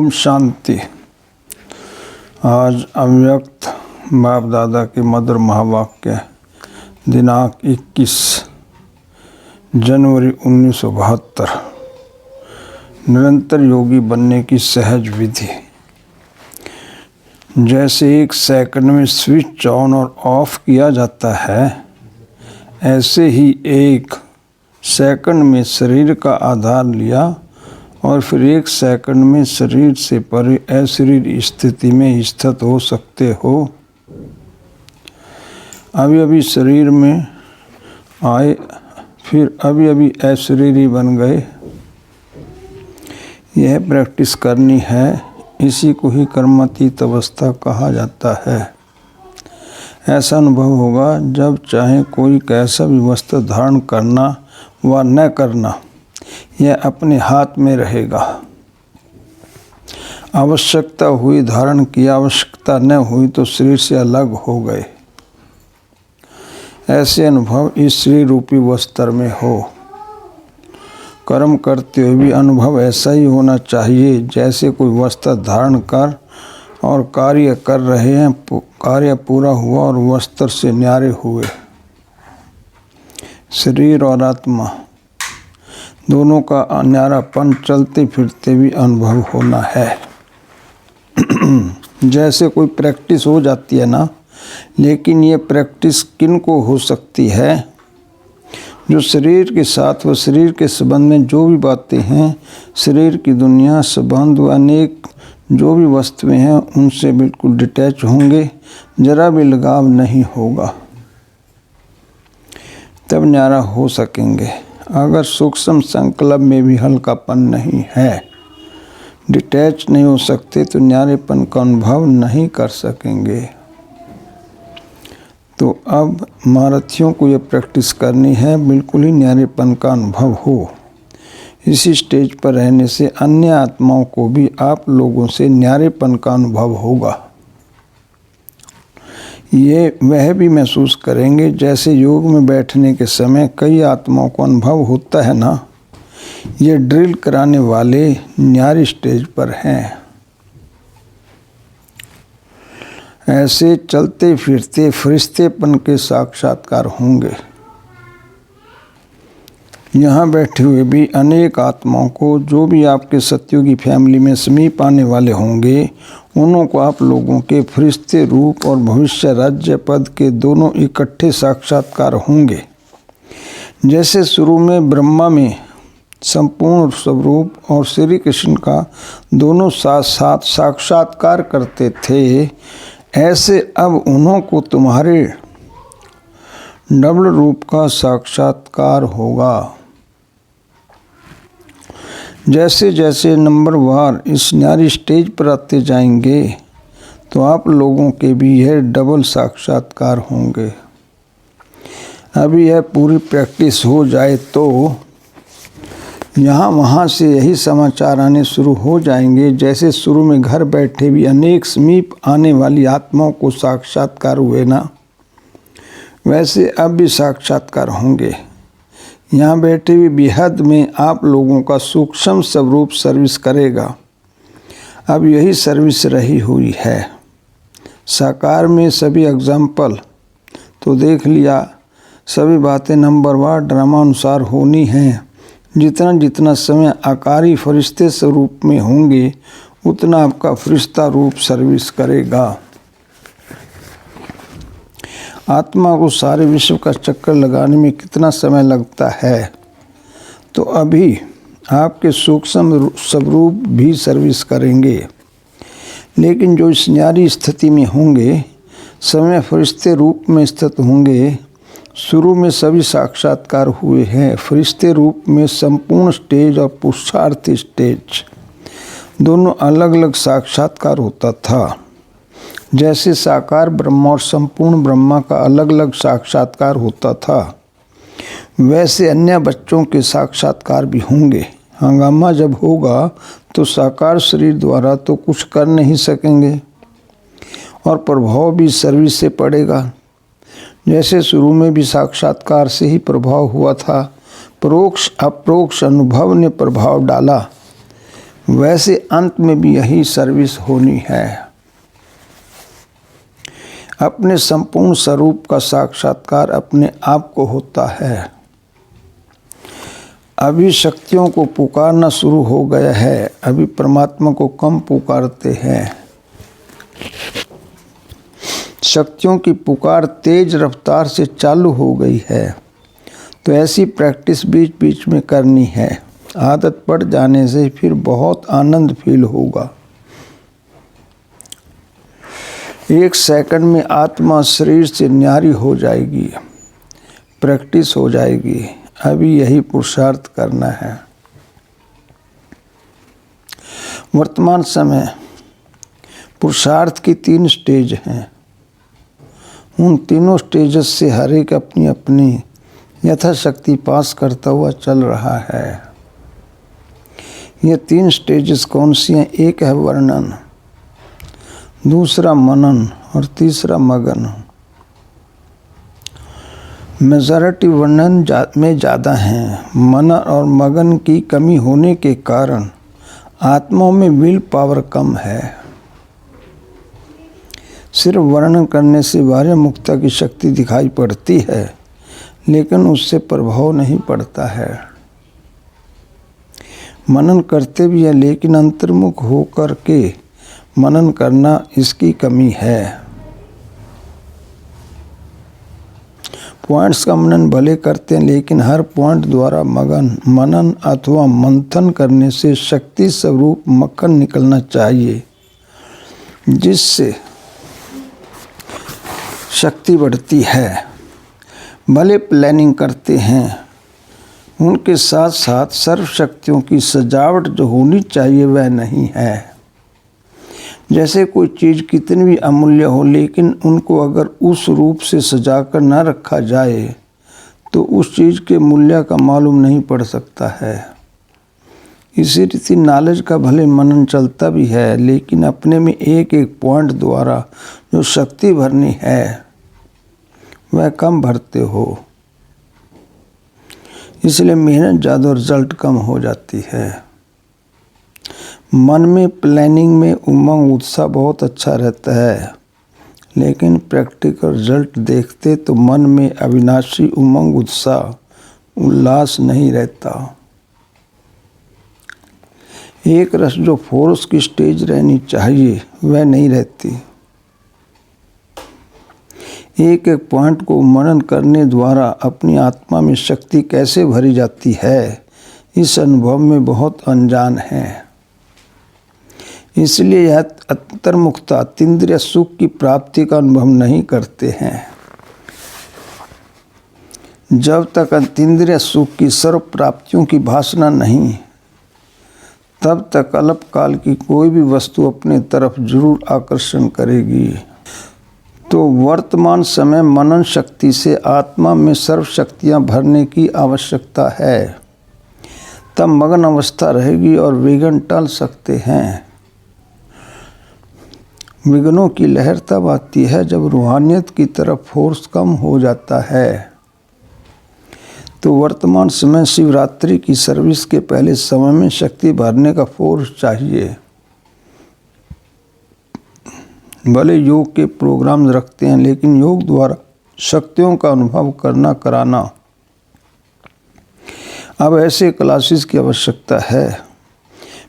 ओम शांति। आज अव्यक्त बाप दादा के मधुर महावाक्य दिनांक 21 जनवरी 1972। निरंतर योगी बनने की सहज विधि। जैसे एक सेकंड में स्विच ऑन और ऑफ किया जाता है, ऐसे ही एक सेकंड में शरीर का आधार लिया और फिर एक सेकंड में शरीर से परे अशरीर स्थिति में स्थित हो सकते हो। अभी अभी शरीर में आए, फिर अभी अभी अशरीरी बन गए। यह प्रैक्टिस करनी है। इसी को ही कर्मातीत अवस्था कहा जाता है। ऐसा अनुभव होगा जब चाहे कोई कैसा भी वस्त्र धारण करना व न करना, यह अपने हाथ में रहेगा। आवश्यकता हुई धारण की, आवश्यकता न हुई तो शरीर से अलग हो गए। ऐसे अनुभव इस शरीर रूपी वस्त्र में हो। कर्म करते हुए भी अनुभव ऐसा ही होना चाहिए जैसे कोई वस्त्र धारण कर और कार्य कर रहे हैं, कार्य पूरा हुआ और वस्त्र से न्यारे हुए। शरीर और आत्मा दोनों का न्यारापन चलते फिरते भी अनुभव होना है। जैसे कोई प्रैक्टिस हो जाती है ना, लेकिन ये प्रैक्टिस किन को हो सकती है? जो शरीर के साथ व शरीर के संबंध में जो भी बातें हैं, शरीर की दुनिया, संबंध व अनेक जो भी वस्तुएं हैं, उनसे बिल्कुल डिटैच होंगे, जरा भी लगाव नहीं होगा, तब न्यारा हो सकेंगे। अगर सूक्ष्म संकल्प में भी हल्कापन नहीं है, डिटैच नहीं हो सकते, तो न्यारेपन का अनुभव नहीं कर सकेंगे। तो अब महारथियों को यह प्रैक्टिस करनी है, बिल्कुल ही न्यारेपन का अनुभव हो। इसी स्टेज पर रहने से अन्य आत्माओं को भी आप लोगों से न्यारेपन का अनुभव होगा। ये वह भी महसूस करेंगे जैसे योग में बैठने के समय कई आत्माओं को अनुभव होता है ना। ये ड्रिल कराने वाले न्यारी स्टेज पर हैं। ऐसे चलते फिरते फरिश्तेपन के साक्षात्कार होंगे। यहाँ बैठे हुए भी अनेक आत्माओं को, जो भी आपके सतयुगी फैमिली में समीप आने वाले होंगे, उन्हों को आप लोगों के फरिश्ते रूप और भविष्य राज्य पद के दोनों इकट्ठे साक्षात्कार होंगे। जैसे शुरू में ब्रह्मा में संपूर्ण स्वरूप और श्री कृष्ण का दोनों साथ साथ साक्षात्कार करते थे, ऐसे अब उन्हों को तुम्हारे डबल रूप का साक्षात्कार होगा। जैसे जैसे नंबरवार इस न्यारी स्टेज पर आते जाएंगे, तो आप लोगों के भी यह डबल साक्षात्कार होंगे। अभी यह पूरी प्रैक्टिस हो जाए तो यहाँ वहाँ से यही समाचार आने शुरू हो जाएंगे। जैसे शुरू में घर बैठे भी अनेक समीप आने वाली आत्माओं को साक्षात्कार हुए ना, वैसे अब भी साक्षात्कार होंगे। यहाँ बैठे भी बेहद में आप लोगों का सूक्ष्म स्वरूप सर्विस करेगा। अब यही सर्विस रही हुई है। साकार में सभी एग्जाम्पल तो देख लिया, सभी बातें नंबरवार ड्रामा अनुसार होनी हैं। जितना जितना समय आकारी फरिश्ते स्वरूप में होंगे, उतना आपका फरिश्ता रूप सर्विस करेगा। आत्मा को सारे विश्व का चक्कर लगाने में कितना समय लगता है, तो अभी आपके सूक्ष्म स्वरूप भी सर्विस करेंगे। लेकिन जो इस न्यारी स्थिति में होंगे, समय फरिश्ते रूप में स्थित होंगे। शुरू में सभी साक्षात्कार हुए हैं। फरिश्ते रूप में संपूर्ण स्टेज और पुरुषार्थी स्टेज दोनों अलग अलग साक्षात्कार होता था। जैसे साकार ब्रह्मा और संपूर्ण ब्रह्मा का अलग अलग साक्षात्कार होता था, वैसे अन्य बच्चों के साक्षात्कार भी होंगे। हंगामा जब होगा तो साकार शरीर द्वारा तो कुछ कर नहीं सकेंगे और प्रभाव भी सर्विस से पड़ेगा। जैसे शुरू में भी साक्षात्कार से ही प्रभाव हुआ था, परोक्ष अप्रोक्ष अनुभव ने प्रभाव डाला। वैसे अंत में भी यही सर्विस होनी है। अपने संपूर्ण स्वरूप का साक्षात्कार अपने आप को होता है। अभी शक्तियों को पुकारना शुरू हो गया है, अभी परमात्मा को कम पुकारते हैं। शक्तियों की पुकार तेज रफ्तार से चालू हो गई है, तो ऐसी प्रैक्टिस बीच बीच में करनी है। आदत पड़ जाने से फिर बहुत आनंद फील होगा। 1 सेकंड में आत्मा शरीर से न्यारी हो जाएगी, प्रैक्टिस हो जाएगी। अभी यही पुरुषार्थ करना है। वर्तमान समय पुरुषार्थ की 3 स्टेज हैं। उन तीनों स्टेजेस से हर एक अपनी अपनी यथाशक्ति पास करता हुआ चल रहा है। ये 3 स्टेजेस कौन सी हैं? एक है वर्णन, दूसरा मनन और तीसरा मगन। मेजॉरिटी वर्णन में ज़्यादा हैं। मनन और मगन की कमी होने के कारण आत्माओं में विल पावर कम है। सिर्फ वर्णन करने से बाह्य मुक्ता की शक्ति दिखाई पड़ती है, लेकिन उससे प्रभाव नहीं पड़ता है। मनन करते भी हैं, लेकिन अंतर्मुख होकर के मनन करना इसकी कमी है। पॉइंट्स का मनन भले करते हैं, लेकिन हर पॉइंट द्वारा मनन अथवा मंथन करने से शक्ति स्वरूप मक्खन निकलना चाहिए, जिससे शक्ति बढ़ती है। भले प्लानिंग करते हैं, उनके साथ साथ सर्व शक्तियों की सजावट जो होनी चाहिए वह नहीं है। जैसे कोई चीज़ कितनी भी अमूल्य हो, लेकिन उनको अगर उस रूप से सजाकर न रखा जाए तो उस चीज़ के मूल्य का मालूम नहीं पड़ सकता है। इसी रीति नॉलेज का भले मनन चलता भी है, लेकिन अपने में एक एक पॉइंट द्वारा जो शक्ति भरनी है वह कम भरते हो, इसलिए मेहनत ज़्यादा और रिजल्ट कम हो जाती है। मन में प्लानिंग में उमंग उत्साह बहुत अच्छा रहता है, लेकिन प्रैक्टिकल रिजल्ट देखते तो मन में अविनाशी उमंग उत्साह उल्लास नहीं रहता। एक रस जो फोर्स की स्टेज रहनी चाहिए वह नहीं रहती। एक एक पॉइंट को मनन करने द्वारा अपनी आत्मा में शक्ति कैसे भरी जाती है, इस अनुभव में बहुत अनजान है। इसलिए यह अंतर्मुखता अतीन्द्रिय सुख की प्राप्ति का अनुभव नहीं करते हैं। जब तक अतीन्द्रिय सुख की सर्व प्राप्तियों की भासना नहीं, तब तक अल्पकाल की कोई भी वस्तु अपने तरफ जरूर आकर्षण करेगी। तो वर्तमान समय मनन शक्ति से आत्मा में सर्व शक्तियाँ भरने की आवश्यकता है। तब मगन अवस्था रहेगी और विघ्न टल सकते हैं। विघ्नों की लहर तब आती है जब रूहानियत की तरफ फोर्स कम हो जाता है। तो वर्तमान समय शिवरात्रि की सर्विस के पहले समय में शक्ति भरने का फोर्स चाहिए। भले योग के प्रोग्राम रखते हैं, लेकिन योग द्वारा शक्तियों का अनुभव कराना अब ऐसे क्लासेस की आवश्यकता है।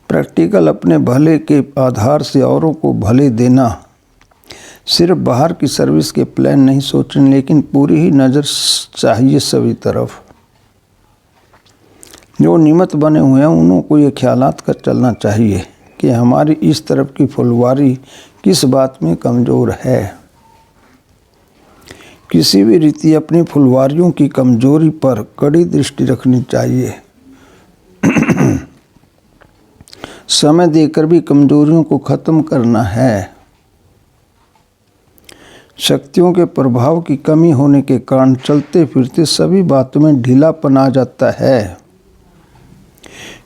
प्रैक्टिकल अपने भले के आधार से औरों को भले देना। सिर्फ बाहर की सर्विस के प्लान नहीं सोचने, लेकिन पूरी ही नज़र चाहिए सभी तरफ। जो निमित्त बने हुए हैं उन्हों को ये ख्यालात कर चलना चाहिए कि हमारी इस तरफ की फुलवारी किस बात में कमज़ोर है। किसी भी रीति अपनी फुलवारियों की कमजोरी पर कड़ी दृष्टि रखनी चाहिए। समय देकर भी कमजोरियों को खत्म करना है। शक्तियों के प्रभाव की कमी होने के कारण चलते फिरते सभी बातों में ढीलापन आ जाता है।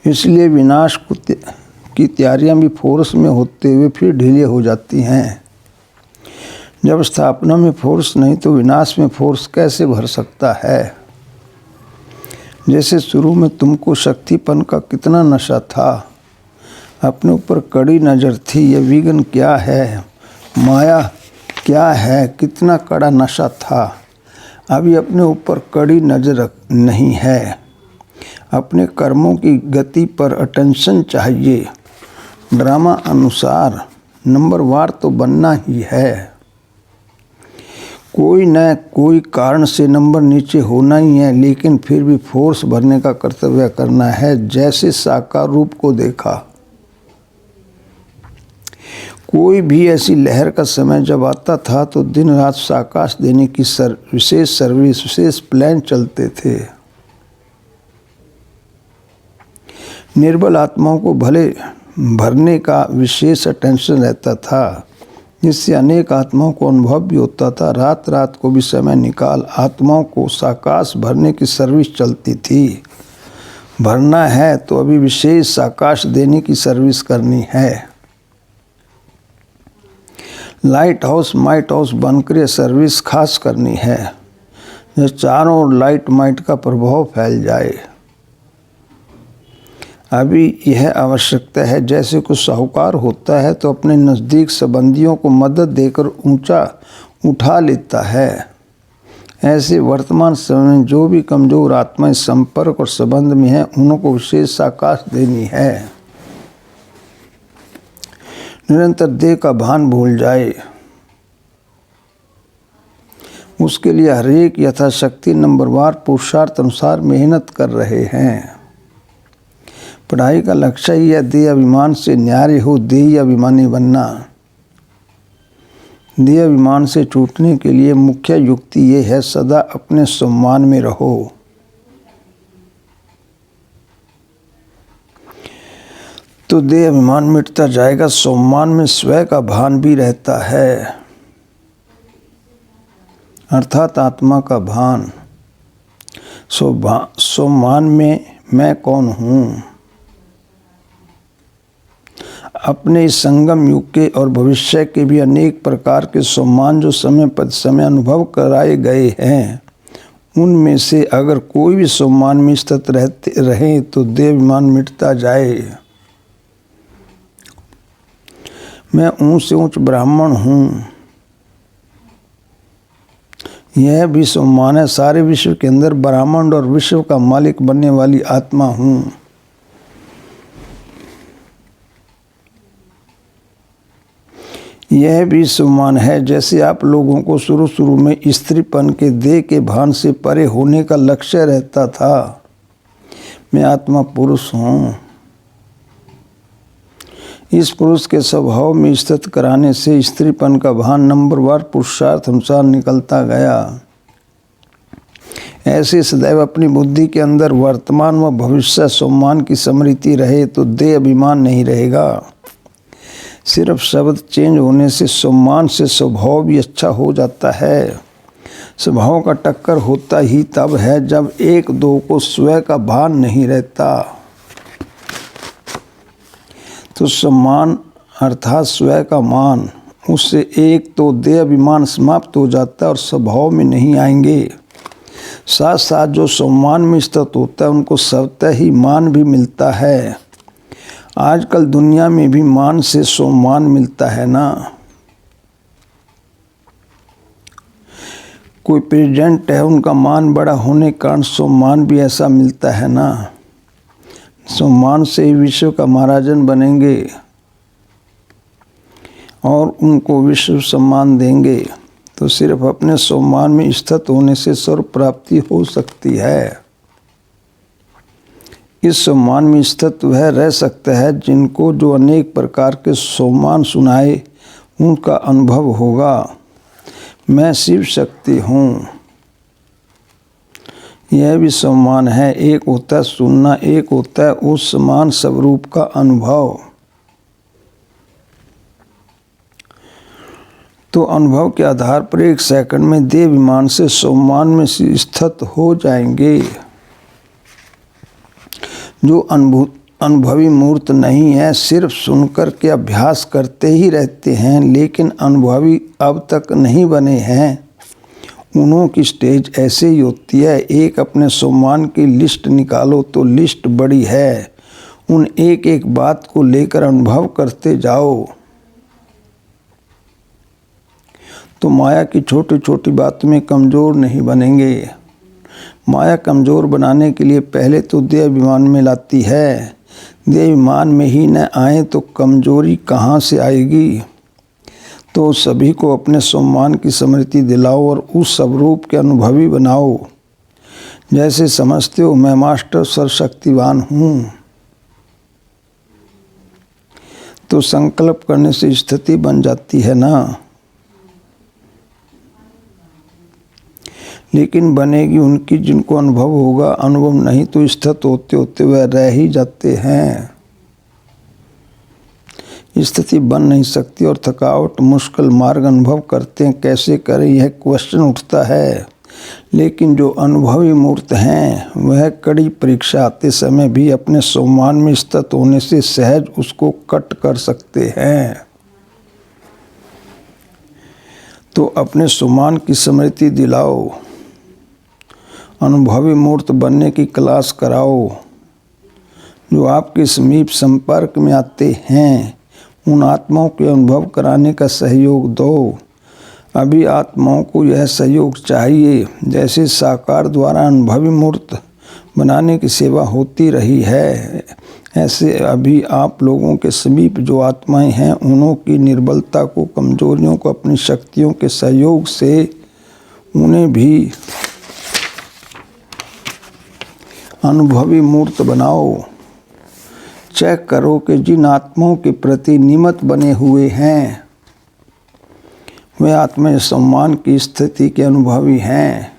इसलिए विनाश की तैयारियां भी फोर्स में होते हुए फिर ढीले हो जाती हैं। जब स्थापना में फोर्स नहीं तो विनाश में फोर्स कैसे भर सकता है। जैसे शुरू में तुमको शक्तिपन का कितना नशा था, अपने ऊपर कड़ी नज़र थी। यह विघ्न क्या है, माया क्या है, कितना कड़ा नशा था। अभी अपने ऊपर कड़ी नज़र नहीं है। अपने कर्मों की गति पर अटेंशन चाहिए। ड्रामा अनुसार नंबरवार तो बनना ही है। कोई न कोई कारण से नंबर नीचे होना ही है, लेकिन फिर भी फोर्स भरने का कर्तव्य करना है। जैसे साकार रूप को देखा, कोई भी ऐसी लहर का समय जब आता था तो दिन रात साकाश देने की विशेष सर्विस, विशेष प्लान चलते थे। निर्बल आत्माओं को भले भरने का विशेष अटेंशन रहता था, जिससे अनेक आत्माओं को अनुभव भी होता था। रात रात को भी समय निकाल आत्माओं को साकाश भरने की सर्विस चलती थी। भरना है तो अभी विशेष साकाश देने की सर्विस करनी है। लाइट हाउस माइट हाउस बनकर सर्विस खास करनी है, जो चारों ओर लाइट माइट का प्रभाव फैल जाए। अभी यह आवश्यकता है। जैसे कुछ साहूकार होता है तो अपने नज़दीक संबंधियों को मदद देकर ऊंचा उठा लेता है। ऐसे वर्तमान समय में जो भी कमज़ोर आत्माएं संपर्क और संबंध में हैं, उनको विशेष साकाश देनी है। निरंतर देह का भान भूल जाए। उसके लिए हरेक यथाशक्ति नंबरवार पुरुषार्थ अनुसार मेहनत कर रहे हैं। पढ़ाई का लक्ष्य ही है देह अभिमान से न्यारे हो, देह अभिमानी बनना। देह अभिमान से छूटने के लिए मुख्य युक्ति ये है, सदा अपने सम्मान में रहो। तो देह अभिमान मिटता जाएगा। सम्मान में स्वयं का भान भी रहता है, अर्थात आत्मा का भान। सम्मान में मैं कौन हूँ। अपने इस संगम युग के और भविष्य के भी अनेक प्रकार के सम्मान जो समय पर समय अनुभव कराए गए हैं, उनमें से अगर कोई भी सम्मान में स्थित रहे तो देह अभिमान मिटता जाए। मैं ऊंच से ऊंच ब्राह्मण हूँ, यह भी सम्मान है। सारे विश्व के अंदर ब्राह्मण और विश्व का मालिक बनने वाली आत्मा हूँ। यह भी सम्मान है। जैसे आप लोगों को शुरू में स्त्रीपन के देह के भान से परे होने का लक्ष्य रहता था, मैं आत्मा पुरुष हूँ। इस पुरुष के स्वभाव में स्थित कराने से स्त्रीपन का भान नंबरवार पुरुषार्थ अनुसार निकलता गया। ऐसे सदैव अपनी बुद्धि के अंदर वर्तमान व भविष्य सम्मान की स्मृति रहे तो देह अभिमान नहीं रहेगा। सिर्फ शब्द चेंज होने से सम्मान से स्वभाव भी अच्छा हो जाता है। स्वभाव का टक्कर होता ही तब है जब एक दो को स्वयं का भान नहीं रहता। तो सम्मान अर्थात स्वयं का मान, उससे एक तो देह अभिमान समाप्त हो जाता है और स्वभाव में नहीं आएंगे। साथ साथ जो सम्मान में स्थित होता है उनको स्वतः ही मान भी मिलता है। आजकल दुनिया में भी मान से सम्मान मिलता है ना। कोई प्रेसिडेंट है, उनका मान बड़ा होने के कारण सम्मान भी ऐसा मिलता है ना। सम्मान से ही विश्व का महाराजन बनेंगे और उनको विश्व सम्मान देंगे। तो सिर्फ अपने सम्मान में स्थित होने से स्वर्ग प्राप्ति हो सकती है। इस सम्मान में स्थित वह रह सकता है जिनको जो अनेक प्रकार के सम्मान सुनाए उनका अनुभव होगा। मैं शिव शक्ति हूँ, यह भी सम्मान है। एक होता है सुनना, एक होता है उस समान स्वरूप का अनुभव। तो अनुभव के आधार पर एक सेकंड में देह अभिमान से सम्मान में स्थित हो जाएंगे। जो अनुभवी मूर्त नहीं है, सिर्फ सुनकर के अभ्यास करते ही रहते हैं, लेकिन अनुभवी अब तक नहीं बने हैं, उन्हों की स्टेज ऐसे ही होती है। एक अपने सम्मान की लिस्ट निकालो तो लिस्ट बड़ी है उन एक एक बात को लेकर अनुभव करते जाओ तो माया की छोटी छोटी बातों में कमज़ोर नहीं बनेंगे। माया कमज़ोर बनाने के लिए पहले तो देहाभिमान में लाती है। देहाभिमान में ही न आए तो कमज़ोरी कहाँ से आएगी। तो सभी को अपने सम्मान की स्मृति दिलाओ और उस स्वरूप के अनुभवी बनाओ। जैसे समझते हो मैं मास्टर सर्वशक्तिवान हूँ, तो संकल्प करने से स्थिति बन जाती है ना। लेकिन बनेगी उनकी जिनको अनुभव होगा। अनुभव नहीं तो स्थित होते होते वह रह ही जाते हैं। स्थिति बन नहीं सकती और थकावट मुश्किल मार्ग अनुभव करते हैं। कैसे करें यह क्वेश्चन उठता है। लेकिन जो अनुभवी मूर्त हैं वह कड़ी परीक्षा आते समय भी अपने सम्मान में स्थित होने से सहज उसको कट कर सकते हैं। तो अपने सम्मान की स्मृति दिलाओ, अनुभवी मूर्त बनने की क्लास कराओ। जो आपके समीप संपर्क में आते हैं उन आत्माओं के अनुभव कराने का सहयोग दो। अभी आत्माओं को यह सहयोग चाहिए। जैसे साकार द्वारा अनुभवी मूर्त बनाने की सेवा होती रही है, ऐसे अभी आप लोगों के समीप जो आत्माएं हैं उन्हों की निर्बलता को, कमजोरियों को अपनी शक्तियों के सहयोग से उन्हें भी अनुभवी मूर्त बनाओ। चेक करो कि जिन आत्माओं के प्रति निमित्त बने हुए हैं वे आत्म सम्मान की स्थिति के अनुभवी हैं।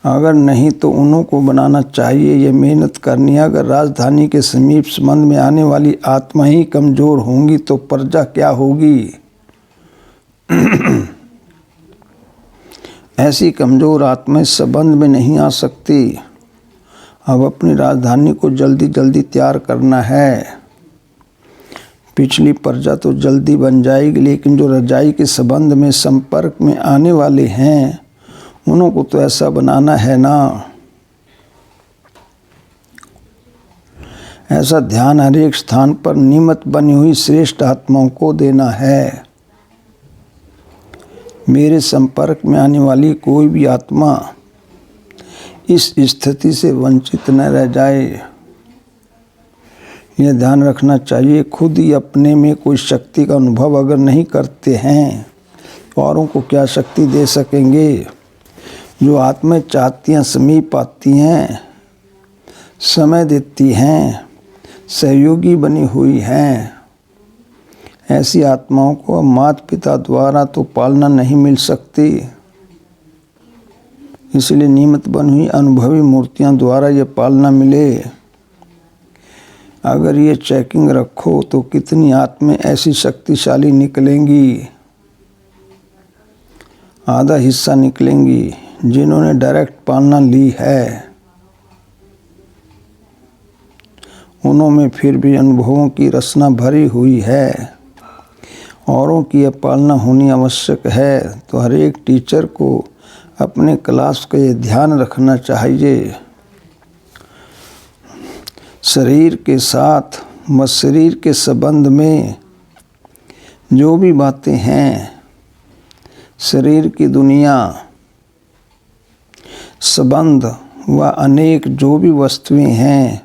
अगर नहीं तो उन्हों को बनाना चाहिए। ये मेहनत करनी है। अगर राजधानी के समीप संबंध में आने वाली आत्मा ही कमज़ोर होंगी तो प्रजा क्या होगी। ऐसी कमज़ोर आत्माएं संबंध में नहीं आ सकती। अब अपनी राजधानी को जल्दी जल्दी तैयार करना है। पिछली प्रजा तो जल्दी बन जाएगी, लेकिन जो रजाई के संबंध में संपर्क में आने वाले हैं उन्हों को तो ऐसा बनाना है ना। ऐसा ध्यान हर एक स्थान पर निमित्त बनी हुई श्रेष्ठ आत्माओं को देना है। मेरे संपर्क में आने वाली कोई भी आत्मा इस स्थिति से वंचित न रह जाए, यह ध्यान रखना चाहिए। खुद ही अपने में कोई शक्ति का अनुभव अगर नहीं करते हैं तो औरों को क्या शक्ति दे सकेंगे। जो आत्माएं चाहती हैं, समीप आती हैं, समय देती हैं, सहयोगी बनी हुई हैं, ऐसी आत्माओं को माता पिता द्वारा तो पालना नहीं मिल सकती। इसलिए निमित्त बनी हुई अनुभवी मूर्तियां द्वारा ये पालना मिले। अगर ये चेकिंग रखो तो कितनी आत्माएं ऐसी शक्तिशाली निकलेंगी। आधा हिस्सा निकलेंगी जिन्होंने डायरेक्ट पालना ली है। उन्हों में फिर भी अनुभवों की रचना भरी हुई है। औरों की यह पालना होनी आवश्यक है। तो हर एक टीचर को अपने क्लास का ये ध्यान रखना चाहिए। शरीर के साथ व शरीर के संबंध में जो भी बातें हैं, शरीर की दुनिया, संबंध व अनेक जो भी वस्तुएं हैं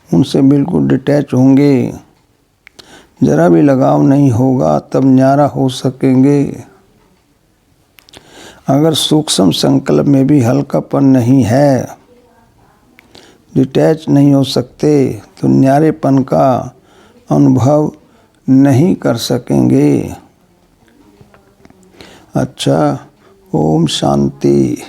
उनसे बिल्कुल डिटैच होंगे। जरा भी लगाव नहीं होगा तब न्यारा हो सकेंगे। अगर सूक्ष्म संकल्प में भी हल्कापन नहीं है, डिटैच नहीं हो सकते तो न्यारेपन का अनुभव नहीं कर सकेंगे। अच्छा, ओम शांति।